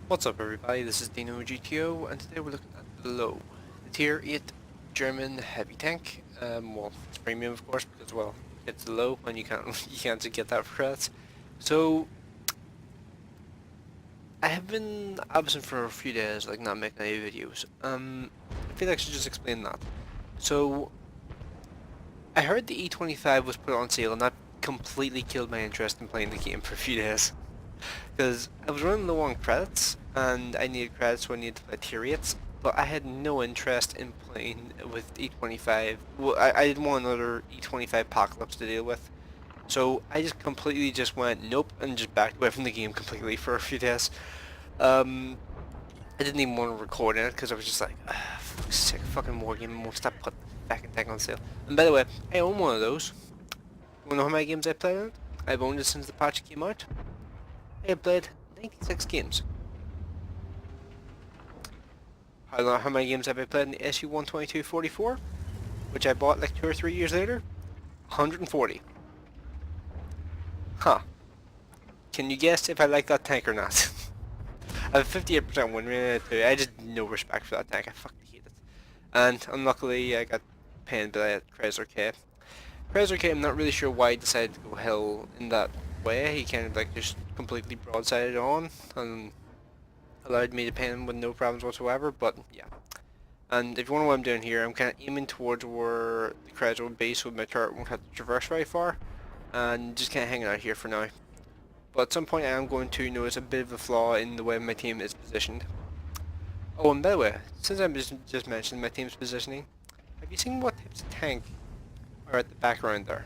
What's up everybody, this is DeanoGTO and today we're looking at the Lowe, the tier 8 German heavy tank. Well, it's premium of course because well, it's the Lowe and you can't you can't get that for credits. So I have been absent for a few days, like not making any videos. I feel like I should just explain that. So I heard the E25 was put on sale and that completely killed my interest in playing the game for a few days. Because I was running low on credits, and I needed credits so I needed to play tier 8s, but I had no interest in playing with E25. Well, I didn't want another E25 apocalypse to deal with. So I just completely just went nope and just backed away from the game completely for a few days. I didn't even want to record in it because I was just like, fuck's sake, fucking war game, won't stop putting back and tank on sale. And by the way, I own one of those. You wanna know how many games I played on it? I've owned it since the patch came out. I have played 96 games. How many games have I played in the SU-122-44? Which I bought like 2 or 3 years later? 140. Huh. Can you guess if I like that tank or not? I have a 58% win rate too. I just no respect for that tank. I fucking hate it. And unluckily I got pinned by Chrysler K. Chrysler K, I'm not really sure why he decided to go hell in that way. He kind of like just completely broadsided on and allowed me to pin him with no problems whatsoever, but yeah. And if you wonder what I'm doing here, I'm kind of aiming towards where the Chrysler would be so my turret won't have to traverse very far, and just kind of hanging out here for now. But at some point I am going to notice a bit of a flaw in the way my team is positioned. Oh, and by the way, since I'm just mentioning my team's positioning, have you seen what types of tank are at the background there?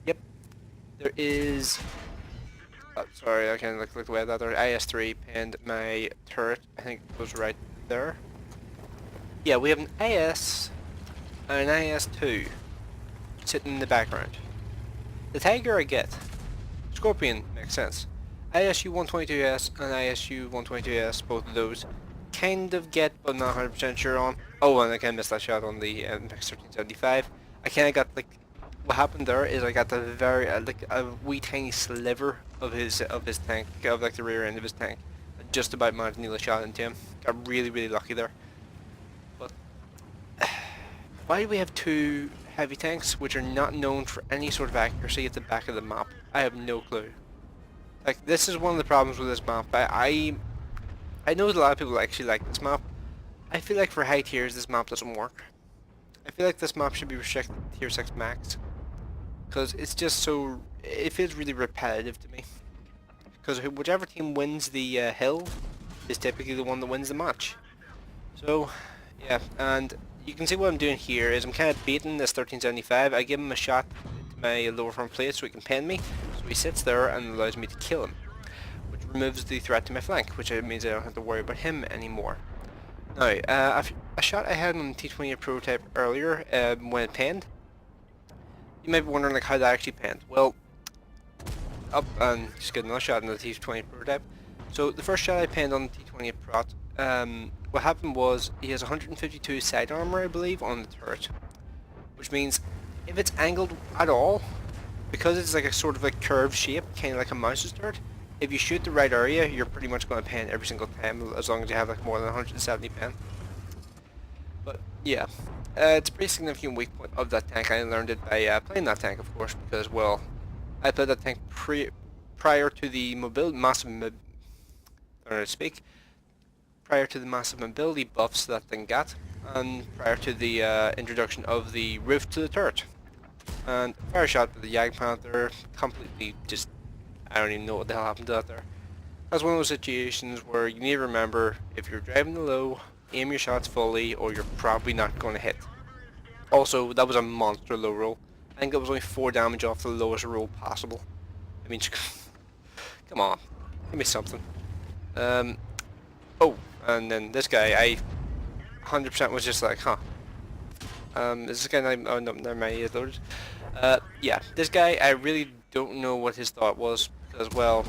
Yep, there is. Oh, sorry, I kind of looked away at that. There, IS-3 pinned my turret. I think it was right there. Yeah, we have an IS and an IS-2 sitting in the background. The Tiger I get. Scorpion makes sense. ISU-122S and ISU-122S, both of those, kind of get, but not 100% sure on. Oh, and I kind of missed that shot on the MX-1375. I kind of got like, what happened there is I got the very like a wee tiny sliver of his tank, of like the rear end of his tank. I just about managed to nail a shot into him. Got really lucky there. But why do we have two heavy tanks which are not known for any sort of accuracy at the back of the map? I have no clue. Like, this is one of the problems with this map. I know that a lot of people actually like this map. I feel like for high tiers this map doesn't work. I feel like this map should be restricted to tier 6 max. Because it's just so, it feels really repetitive to me. Because whichever team wins the hill is typically the one that wins the match. So, yeah, and you can see what I'm doing here is I'm kind of baiting this 1375. I give him a shot into my lower front plate so he can pin me. So he sits there and allows me to kill him, which removes the threat to my flank, which means I don't have to worry about him anymore. Now, a shot I had on the T28 prototype earlier when it pinned. You might be wondering like how that actually pinned. Well, up and just get another shot on the T28 prototype. So the first shot I pinned on the T28 prot, what happened was he has 152 side armor, I believe, on the turret, which means if it's angled at all, because it's like a sort of a curved shape, kind of like a mouse's turret, if you shoot the right area, you're pretty much going to pin every single time, as long as you have like more than 170 pin. But yeah, it's a pretty significant weak point of that tank. I learned it by playing that tank, of course, because well, I played that tank prior to the prior to the massive mobility buffs that thing got, and prior to the introduction of the roof to the turret. And fire shot by the Jagdpanther, completely just, I don't even know what the hell happened to that there. That's one of those situations where you need to remember, if you're driving the low, aim your shots fully or you're probably not going to hit. Also, that was a monster low roll. I think it was only 4 damage off the lowest roll possible. I mean, come on, give me something. Oh, and then this guy, I 100% was just like, huh. Is this guy not, oh no, never mind, he is loaded. Yeah, this guy, I really don't know what his thought was, because, well,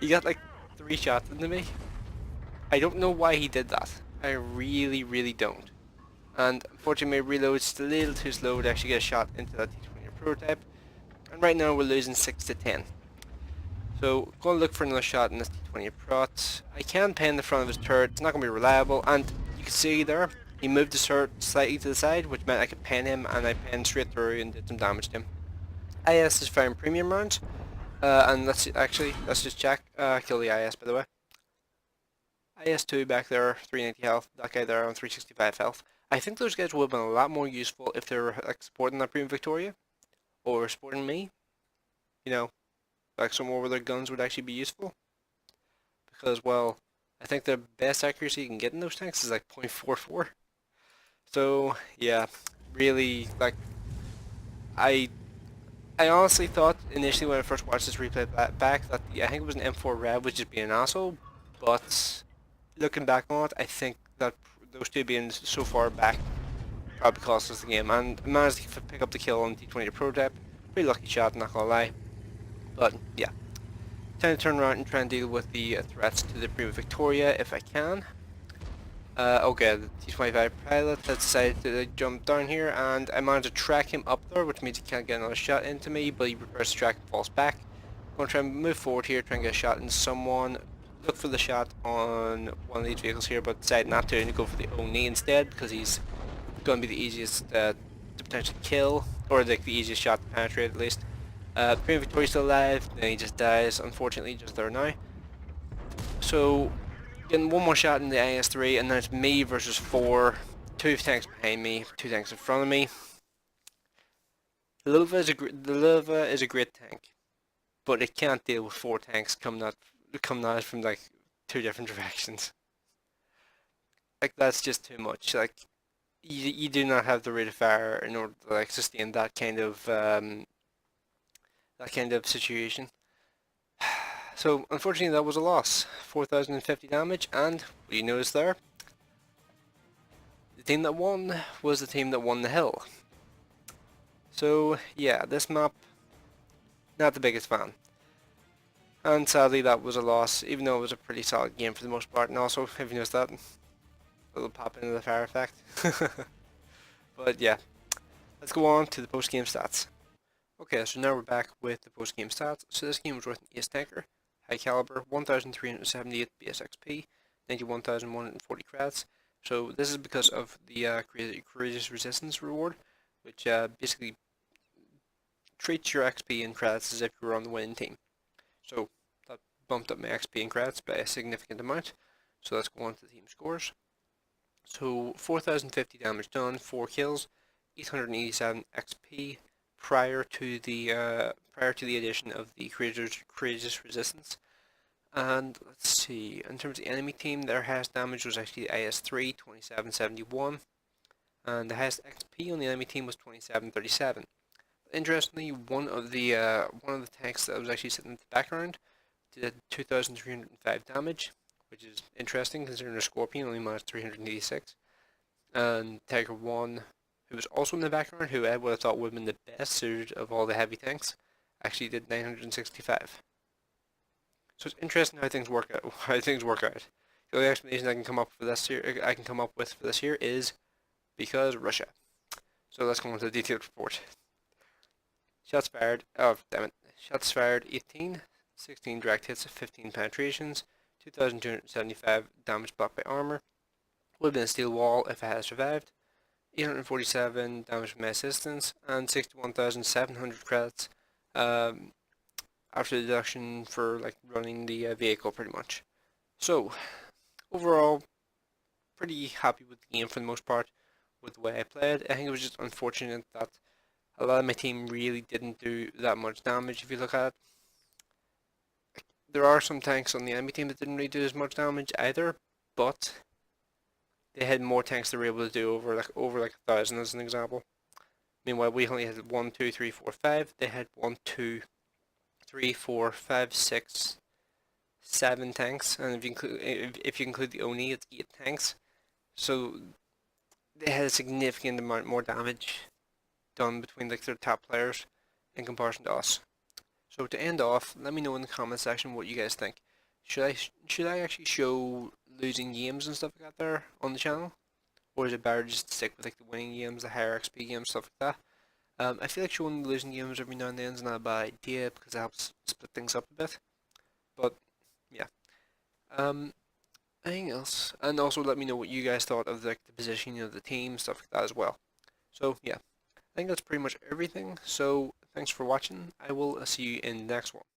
he got like 3 shots into me. I don't know why he did that. I really don't. And unfortunately my reload's a little too slow to actually get a shot into that T20 prototype. And right now we're losing 6 to 10. So, going to look for another shot in this T20 Prot. I can pen the front of his turret, it's not going to be reliable, and you can see there, he moved his turret slightly to the side, which meant I could pen him, and I penned straight through and did some damage to him. IS is firing premium rounds, and let's just check, kill the IS by the way. IS2 back there, 390 health, that guy there on 365 health. I think those guys would have been a lot more useful if they were like supporting that Premium Victoria, or supporting me, you know, like somewhere where their guns would actually be useful. Because, well, I think the best accuracy you can get in those tanks is like 0.44. So, yeah, really, like, I honestly thought initially when I first watched this replay back that I think it was an M4 Red was just being an asshole, but looking back on it, I think that those two being so far back probably cost us the game, and I managed to pick up the kill on T20 Prototype. Pretty lucky shot, not gonna lie. But yeah, time to turn around and try and deal with the threats to the Prima Victoria if I can. Okay, the T-25 pilot has decided to jump down here, and I managed to track him up there, which means he can't get another shot into me, but he repairs the track and falls back. I'm going to try and move forward here, try and get a shot into someone, look for the shot on one of these vehicles here, but decide not to and go for the Oni instead, because he's going to be the easiest to potentially kill, or like the easiest shot to penetrate at least. Prima Victoria's still alive, then he just dies, unfortunately, just there now. So, getting one more shot in the IS-3, and then it's me versus 4. 2 tanks behind me, 2 tanks in front of me. The Lova is a great tank, but it can't deal with 4 tanks coming at it from like 2 different directions. Like, that's just too much. Like, you do not have the rate of fire in order to like sustain that kind of situation. So unfortunately that was a loss. 4,050 damage, and what you notice there, the team that won was the team that won the hill. So yeah, this map, not the biggest fan. And sadly that was a loss, even though it was a pretty solid game for the most part, and also, if you noticed that, little pop into the fire effect. But yeah, let's go on to the post-game stats. Okay, so now we're back with the post-game stats. So this game was worth an ace tanker, high caliber, 1,378 base XP, 91,140 credits. So this is because of the courageous resistance reward, which basically treats your XP and credits as if you were on the winning team. So that bumped up my XP and credits by a significant amount. So let's go on to the team scores. So 4,050 damage done, 4 kills, 887 XP prior to the addition of the courageous resistance. And let's see, in terms of the enemy team, their highest damage was actually the IS-3, 2771, and the highest XP on the enemy team was 2737. Interestingly, one of the tanks that was actually sitting in the background did 2,305 damage, which is interesting considering the Scorpion only managed 386. And Tiger 1, who was also in the background, who I would have thought would have been the best suited of all the heavy tanks, actually did 965. So it's interesting how things work out. The only explanation I can come up with for this here is because Russia. So let's go on to the detailed report. Shots fired. Oh damn it! Shots fired 18, 16 direct hits, 15 penetrations, 2,275 damage blocked by armor. Would have been a steel wall if it had survived. 847 damage from my assistance, and 61,700 credits after the deduction for like running the vehicle pretty much. So overall, pretty happy with the game for the most part with the way I played. I think it was just unfortunate that a lot of my team really didn't do that much damage if you look at it. There are some tanks on the enemy team that didn't really do as much damage either, but they had more tanks they were able to do over like 1,000 as an example. Meanwhile, we only had 1, 2, 3, 4, 5. They had 1, 2, 3, 4, 5, 6, 7 tanks, and if you include the Oni, it's 8 tanks. So they had a significant amount more damage done between like their top players in comparison to us. So to end off, let me know in the comment section what you guys think. Should I actually show losing games and stuff like that there on the channel, or is it better just to stick with like the winning games, the higher XP games, stuff like that? I feel like showing the losing games every now and then is not a bad idea because it helps split things up a bit. But yeah. Anything else? And also let me know what you guys thought of the positioning of the team, stuff like that as well. So yeah, I think that's pretty much everything. So thanks for watching. I will see you in the next one.